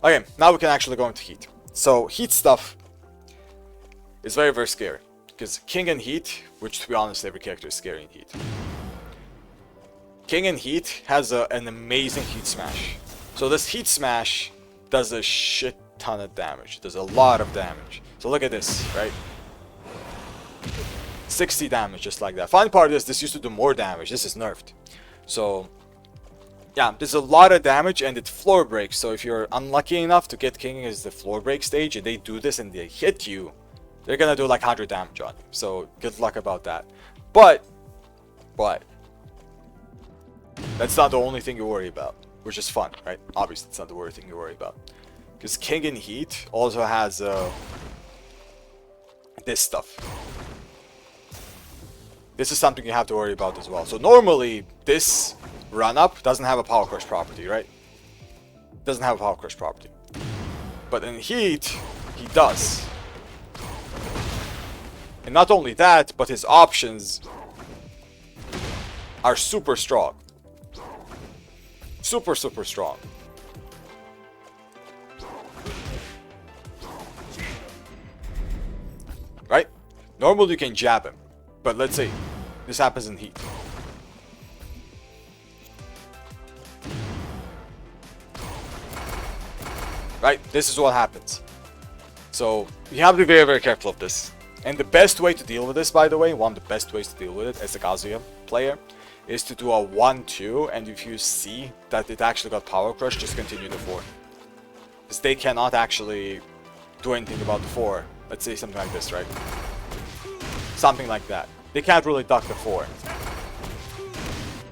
Okay, now we can actually go into heat. So heat stuff is very, very scary, because king and heat, which to be honest every character is scary in heat. King and heat has an amazing heat smash. So this heat smash does a shit ton of damage. It does a lot of damage. So look at this, right? 60 damage just like that. Funny part is this used to do more damage. This is nerfed. So yeah, there's a lot of damage and it floor breaks. So if you're unlucky enough to get king as the floor break stage and they do this and they hit you, they're gonna do like 100 damage on you. So good luck about that. But that's not the only thing you worry about, which is fun, right? Obviously it's not the only thing you worry about, because king in heat also has this stuff. This is something you have to worry about as well. So normally this run up doesn't have a power crush property, right? Doesn't have a power crush property. But in heat, he does. And not only that, but his options are super strong. Super, super strong. Right? Normally you can jab him. But let's say this happens in heat. right? This is what happens. So you have to be very, very careful of this. And the best way to deal with this, by the way, one of the best ways to deal with it as a Kazuya player, is to do a 1-2, and if you see that it actually got power crush, just continue the 4. Because they cannot actually do anything about the 4. Let's say something like this, right? Something like that. They can't really duck the 4.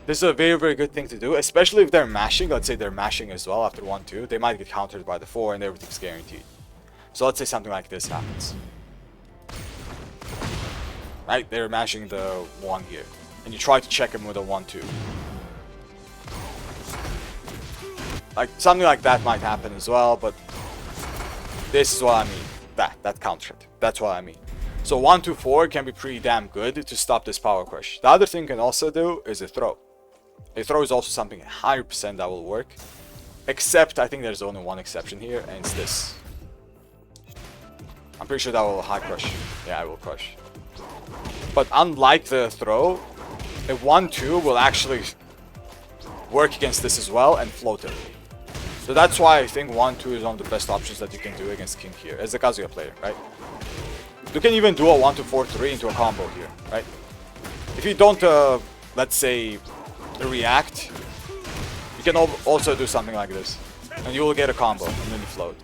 This is a very, very good thing to do, especially if they're mashing. Let's say they're mashing as well after 1-2. They might get countered by the 4 and everything's guaranteed. So let's say something like this happens. Right? They're mashing the 1 here. And you try to check him with a 1-2. Like, something like that might happen as well, but this is what I mean. That counter it. That's what I mean. So 1-4 can be pretty damn good to stop this power crush. The other thing you can also do is a throw. A throw is also something 100% that will work. Except, I think there's only one exception here, and it's this. I'm pretty sure that will high crush. Yeah, I will crush. But unlike the throw, a 1-2 will actually work against this as well and float it. So that's why I think 1-2 is one of the best options that you can do against King here, as a Kazuya player, right? You can even do a 1-4-3 into a combo here, right? If you don't, let's say, react, you can also do something like this. And you will get a combo, and then you float.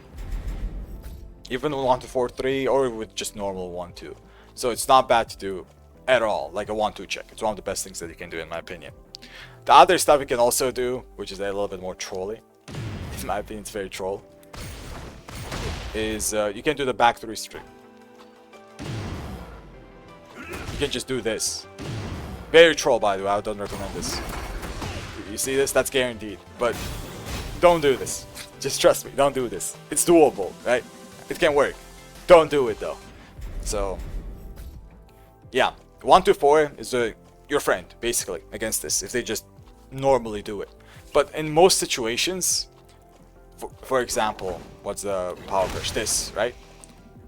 Even with 1-4-3, or with just normal 1-2. So it's not bad to do at all, like a 1-2 check. It's one of the best things that you can do, in my opinion. The other stuff you can also do, which is a little bit more trolly, in my opinion, it's very troll, is you can do the back 3 string. You can just do this. Very troll, by the way. I don't recommend this. You see this? That's guaranteed. But don't do this. Just trust me. Don't do this. It's doable, right? It can work. Don't do it, though. So, yeah. 1-4 is your friend, basically, against this, if they just normally do it. But in most situations, for example, what's the power crush? This, right?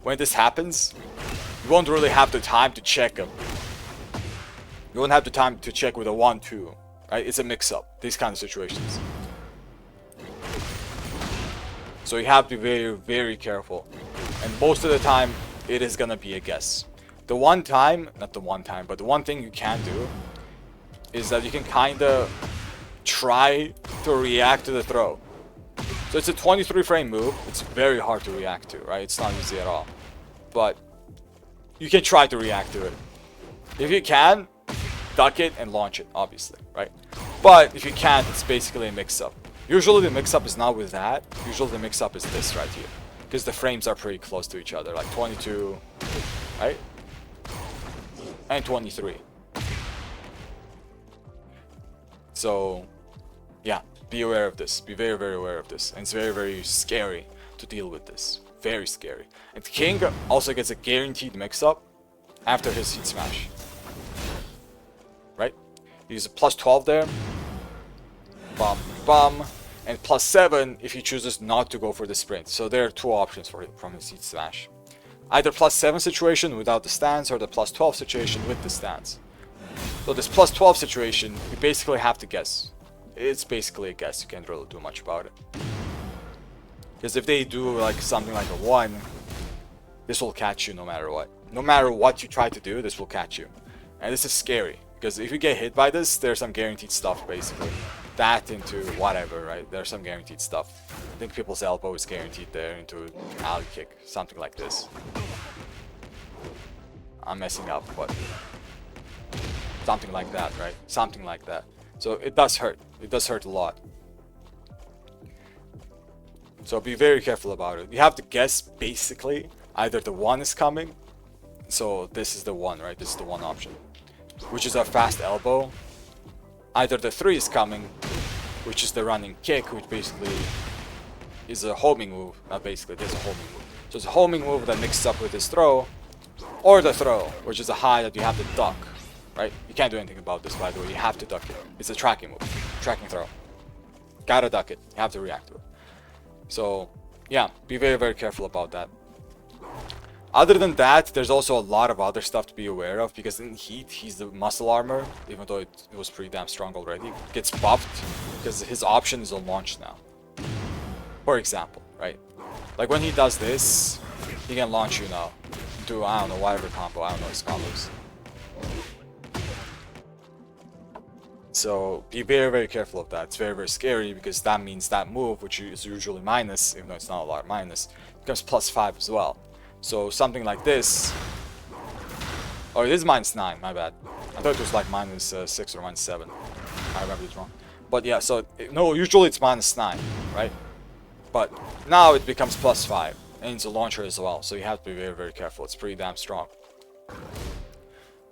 When this happens, you won't really have the time to check them. You won't have the time to check with a 1-2, right? It's a mix-up, these kind of situations. So you have to be very, very careful. And most of the time, it is gonna be a guess. The one time, not the one time, but the one thing you can do is that you can kinda try to react to the throw. So it's a 23 frame move. It's very hard to react to, right? It's not easy at all. But you can try to react to it. If you can, duck it and launch it, obviously, right? But if you can't, it's basically a mix-up. Usually the mix-up is not with that. Usually the mix-up is this right here. Because the frames are pretty close to each other, like 22, right? And 23. So, yeah, be aware of this. Be very, very aware of this. And it's very, very scary to deal with this. Very scary. And King also gets a guaranteed mix-up after his Heat Smash. Right? He's a plus 12 there. Bum, bum. And plus 7 if he chooses not to go for the sprint. So there are two options for him from his Heat Smash. Either plus 7 situation without the stance, or the plus 12 situation with the stance. So this plus 12 situation, you basically have to guess. It's basically a guess, you can't really do much about it. Because if they do like something like a 1, this will catch you no matter what. No matter what you try to do, this will catch you. And this is scary, because if you get hit by this, there's some guaranteed stuff basically. That into whatever, right? There's some guaranteed stuff. I think people's elbow is guaranteed there into alley kick, something like this. I'm messing up, but something like that, right? Something like that. So it does hurt. It does hurt a lot. So be very careful about it. You have to guess basically either the 1 is coming. So this is the 1, right? This is the 1 option, which is a fast elbow. Either the 3 is coming, which is the running kick, which basically is a homing move. Not basically, there's a homing move. So it's a homing move that mixes up with this throw, or the throw, which is a high that you have to duck, right? You can't do anything about this, by the way. You have to duck it. It's a tracking move, tracking throw. Gotta duck it. You have to react to it. So, yeah, be very, very careful about that. Other than that, there's also a lot of other stuff to be aware of, because in Heat, he's the muscle armor, even though it was pretty damn strong already. Gets buffed, because his option is on launch now. For example, right? Like when he does this, he can launch you now. Do, I don't know, whatever combo. I don't know his combos. So be very, very careful of that. It's very, very scary because that means that move, which is usually minus, even though it's not a lot minus, becomes +5 as well. So something like this. Oh, it is -9, my bad. I thought it was like -6 or -7. I remember it wrong. But yeah, so no, usually it's -9, right? But now it becomes +5, and it's a launcher as well. So you have to be very, very careful. It's pretty damn strong.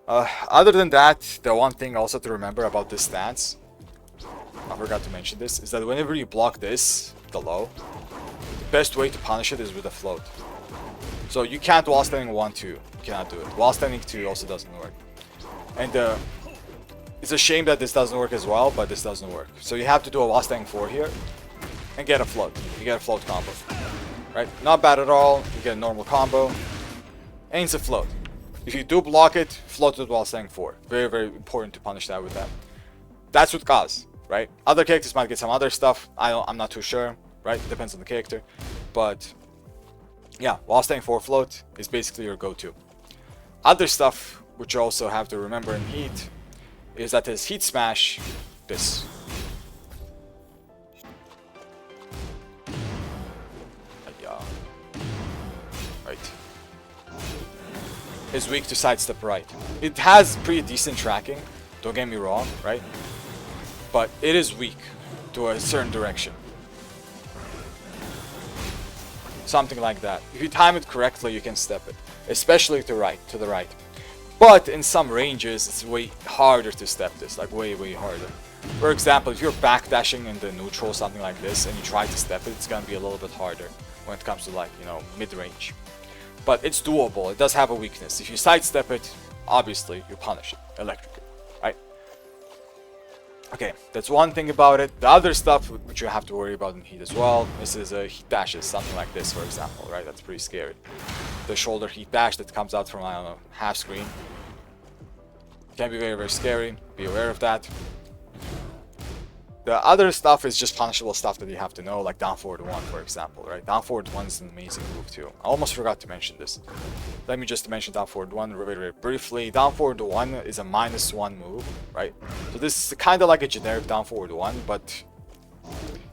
Other than that, the one thing also to remember about this stance, I forgot to mention this, is that whenever you block this, the low, the best way to punish it is with a float. So you can't while standing 1-2, you cannot do it. While standing 2 also doesn't work. And it's a shame that this doesn't work as well, but this doesn't work. So you have to do a while standing 4 here, and get a float. You get a float combo, right? Not bad at all, you get a normal combo, and it's a float. If you do block it, float it while staying 4. Very, very important to punish that with that. That's with Kaz, right? Other characters might get some other stuff. I'm not too sure, right? Depends on the character. But yeah, while staying 4 float is basically your go-to. Other stuff, which you also have to remember in Heat, is that his Heat Smash, this. Yeah. Right. Is weak to sidestep right. It has pretty decent tracking, don't get me wrong, right? But it is weak to a certain direction. Something like that. If you time it correctly, you can step it, especially to the right. But in some ranges, it's way harder to step this, like way, way harder. For example, if you're backdashing in the neutral, something like this, and you try to step it, it's gonna be a little bit harder when it comes to, like, you know, mid-range. But it's doable. It does have a weakness. If you sidestep it, obviously you punish it, electric it, right? Okay, that's one thing about it. The other stuff which you have to worry about in Heat as well, this is Heat dashes, something like this, for example, right? That's pretty scary. The shoulder Heat dash that comes out from, I don't know, half screen. Can be very, very scary. Be aware of that. The other stuff is just punishable stuff that you have to know, like down forward 1, for example, right? Down forward 1 is an amazing move too. I almost forgot to mention this. Let me just mention down forward 1 very, very briefly. Down forward 1 is a -1 move, right? So this is kind of like a generic down forward 1, but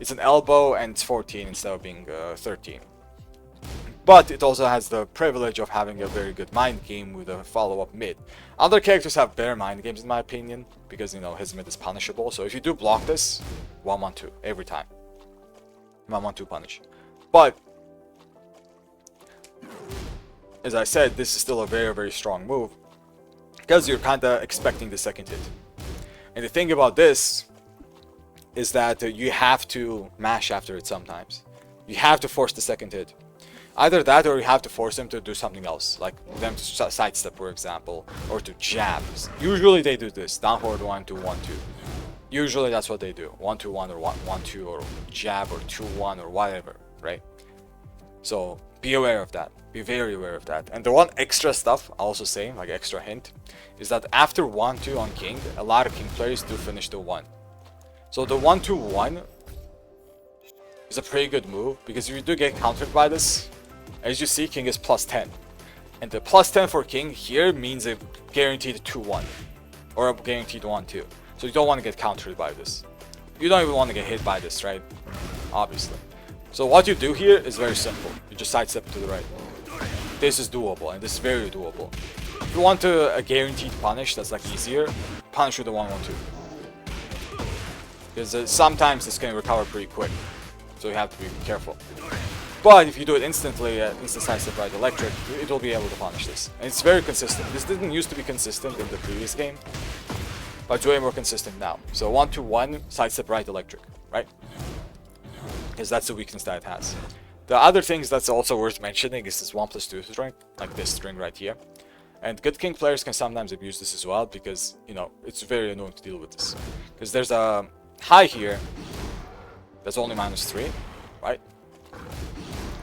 it's an elbow and it's 14 instead of being 13. But it also has the privilege of having a very good mind game with a follow-up mid. Other characters have better mind games in my opinion, because, you know, his mid is punishable. So if you do block this, 1-1-2 every time. 1-1-2 punish. But as I said, this is still a very, very strong move, because you're kind of expecting the second hit. And the thing about this is that you have to mash after it sometimes. You have to force the second hit. Either that, or you have to force them to do something else, like them to sidestep, for example, or to jab. Usually they do this, down forward 1-2, 1-2. Usually that's what they do, 1-2-1 or 1-2 or jab or 2-1 or whatever, right? So be aware of that, be very aware of that. And the one extra stuff, I'll also say, like extra hint, is that after 1-2 on King, a lot of King players do finish the 1. So the 1-2-1 is a pretty good move, because if you do get countered by this, as you see, King is +10. And the +10 for King here means a guaranteed 2-1. Or a guaranteed 1-2. So you don't want to get countered by this. You don't even want to get hit by this, right? Obviously. So what you do here is very simple. You just sidestep to the right. This is doable, and this is very doable. If you want a guaranteed punish that's like easier, punish with the 1-1-2. Because sometimes this can recover pretty quick. So you have to be careful. But if you do it instantly, instant sidestep right electric, it will be able to punish this. And it's very consistent. This didn't used to be consistent in the previous game, but it's way more consistent now. So 1-2-1, sidestep right electric, right? Because that's the weakness that it has. The other things that's also worth mentioning is this 1+2 string, like this string right here. And good King players can sometimes abuse this as well, because, you know, it's very annoying to deal with this. Because there's a high here that's only -3, right?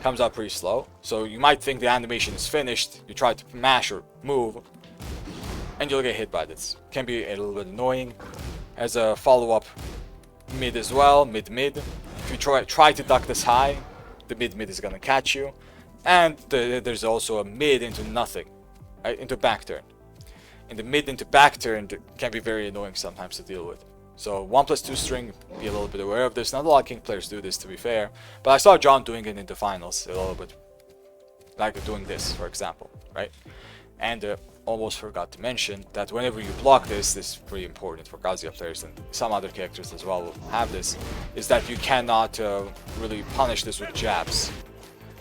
Comes out pretty slow, so you might think the animation is finished. You try to mash or move, and you'll get hit by this. Can be a little bit annoying. As a follow-up, mid as well, mid. If you try to duck this high, the mid is gonna catch you, and there's also a mid into nothing, right? Into back turn. And the mid into back turn can be very annoying sometimes to deal with. So 1+2 string, be a little bit aware of this. Not a lot of king players do this, to be fair, but I saw John doing it in the finals a little bit, like doing this, for example, right? And almost forgot to mention that whenever you block this is pretty important for Kazuya players, and some other characters as well will have this, is that you cannot really punish this with jabs.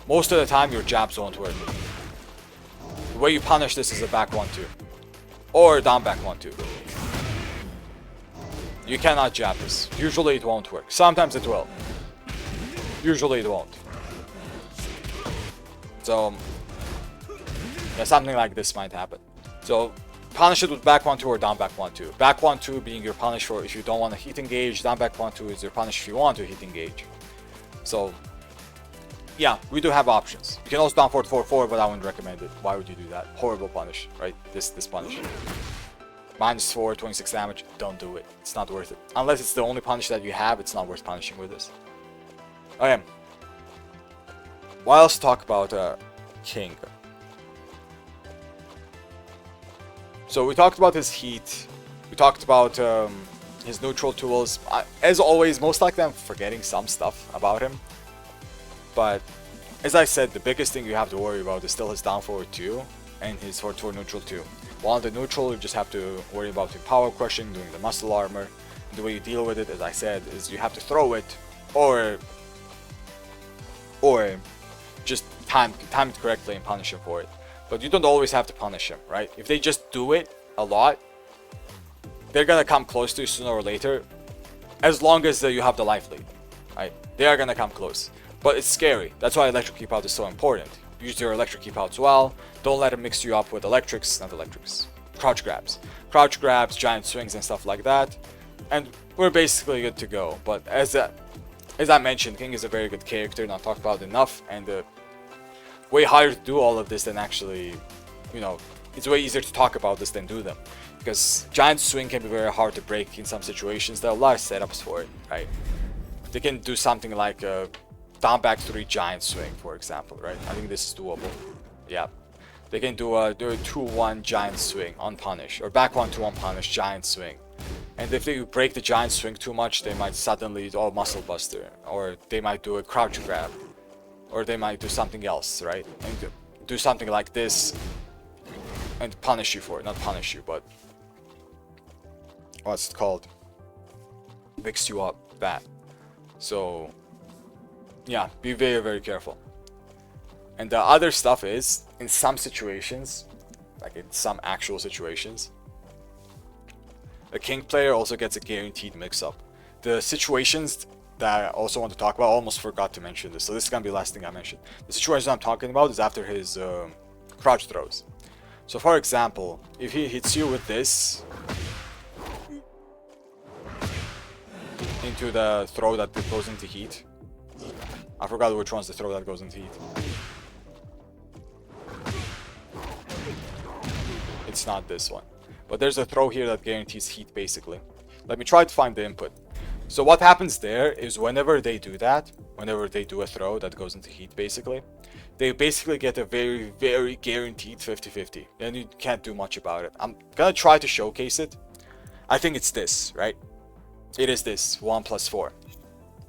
Most of the time your jabs won't work. The way you punish this is a back 1-2 or down back 1-2. You cannot jab this. Usually it won't work. Sometimes it will. Usually it won't. So yeah, something like this might happen. So punish it with back 1-2 or down back 1-2. Back 1-2 being your punish for if you don't want to hit engage. Down back 1-2 is your punish if you want to hit engage. So yeah, we do have options. You can also down forward 4-4, but I wouldn't recommend it. Why would you do that? Horrible punish, right? This punish. -4, 26 damage. Don't do it. It's not worth it. Unless it's the only punish that you have, it's not worth punishing with this. Okay. What else to talk about King? So we talked about his heat. We talked about his neutral tools. As always, most likely I'm forgetting some stuff about him. But as I said, the biggest thing you have to worry about is still his down forward 2 and his forward 4 neutral 2. While on the neutral, you just have to worry about your power crushing, doing the muscle armor. And the way you deal with it, as I said, is you have to throw it or just time it correctly and punish him for it. But you don't always have to punish him, right? If they just do it a lot, they're gonna come close to you sooner or later, as long as you have the life lead, right? They are gonna come close. But it's scary. That's why electric keep out is so important. Use your electric keep outs well. Don't let them mix you up with crouch grabs, giant swings and stuff like that. And we're basically good to go. But as I mentioned, King is a very good character, not talked about enough, and way harder to do all of this than actually, you know, it's way easier to talk about this than do them. Because giant swing can be very hard to break in some situations. There are a lot of setups for it, right? They can do something like a down back 3 giant swing, for example, right? I think this is doable. Yeah. They can do a 2-1 giant swing on punish, or back 1-2 on punish giant swing. And if they break the giant swing too much, they might suddenly do a muscle buster, or they might do a crouch grab, or they might do something else, right? And do something like this and punish you for it. Not punish you, but what's it called? Mix you up bad. So yeah, be very, very careful. And the other stuff is, in some situations, like in some actual situations, a King player also gets a guaranteed mix-up. The situations that I also want to talk about, I almost forgot to mention this, so this is gonna be the last thing I mentioned. The situation I'm talking about is after his crouch throws. So for example, if he hits you with this into the throw that goes into heat, I forgot which one's the throw that goes into heat. It's not this one. But there's a throw here that guarantees heat, basically. Let me try to find the input. So what happens there is whenever they do that, whenever they do a throw that goes into heat, basically, they basically get a very, very guaranteed 50-50. And you can't do much about it. I'm gonna try to showcase it. I think it's this, right? It is this, 1+4.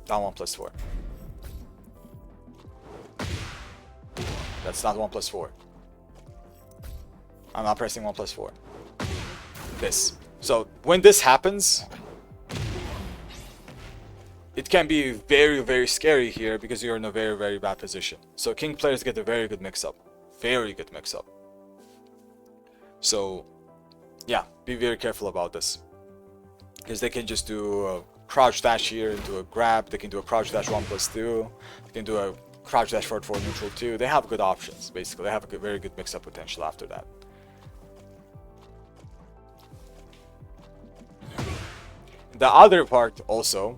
Down 1+4. That's not 1+4. I'm not pressing 1+4. This. So when this happens, it can be very, very scary here because you're in a very, very bad position. So King players get a very good mix-up. Very good mix-up. So yeah, be very careful about this. Because they can just do a crouch dash here into a grab. They can do a crouch dash 1+2. They can do a crouch dash forward 4 neutral 2. They have good options, basically. They have a very good mix-up potential after that. The other part also,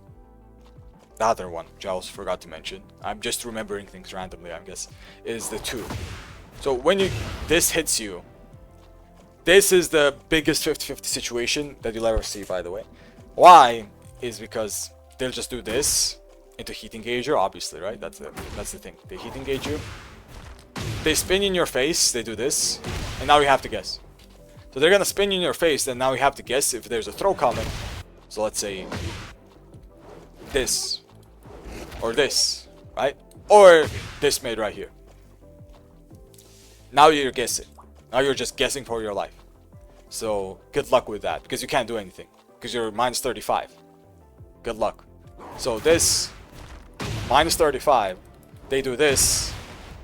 the other one, which I also forgot to mention, I'm just remembering things randomly, I guess, is the 2. So when this hits you, this is the biggest 50-50 situation that you'll ever see, by the way. Why? Is because they'll just do this, into heat engager, obviously, right? That's the thing. They heat engage you. They spin in your face, they do this, and now you have to guess. So they're gonna spin in your face, then now you have to guess if there's a throw coming. So let's say this, or this, right? Or this made right here. Now you're guessing. Now you're just guessing for your life. So good luck with that, because you can't do anything, because you're minus 35. Good luck. So this, minus 35, they do this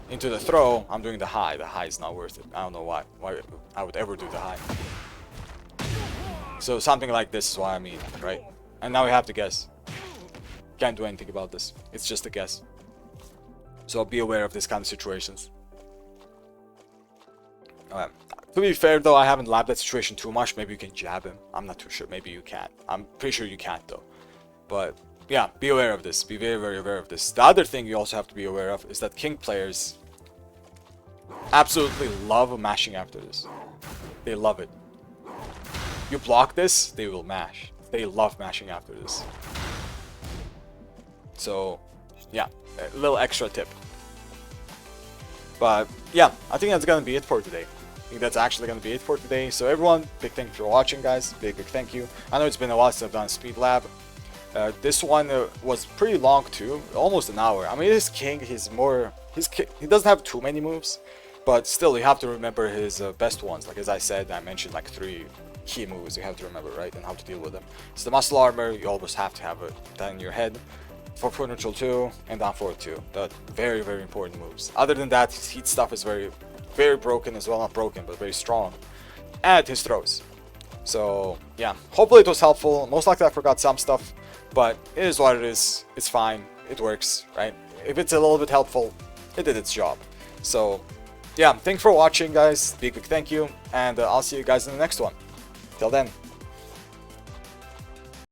into the throw. I'm doing the high. The high is not worth it. I don't know why I would ever do the high. So something like this is what I mean, right? And now we have to guess. Can't do anything about this. It's just a guess. So be aware of this kind of situations. To be fair though, I haven't labbed that situation too much. Maybe you can jab him. I'm not too sure. Maybe you can't. I'm pretty sure you can't though. But yeah, be aware of this. Be very, very aware of this. The other thing you also have to be aware of is that king players absolutely love mashing after this. They love it. You block this, they will mash. They love mashing after this. So yeah, a little extra tip. But yeah, I think that's gonna be it for today. I think that's actually gonna be it for today. So everyone, big thank you for watching, guys. Big thank you. I know it's been a while since I've done a speed lab. This one was pretty long too, almost an hour. I mean, his king, he doesn't have too many moves, but still you have to remember his best ones. Like as I said, I mentioned like 3 key moves you have to remember, right, and how to deal with them. So the muscle armor, you always have to have that in your head. 4 neutral 2 and down forward 2. That very, very important moves. Other than that, his heat stuff is very, very broken as well. Not broken, but very strong. And his throws. So yeah, hopefully it was helpful. Most likely I forgot some stuff, but it is what it is. It's fine. It works, right? If it's a little bit helpful, it did its job. So yeah, thanks for watching, guys. Big thank you, and I'll see you guys in the next one. Till then.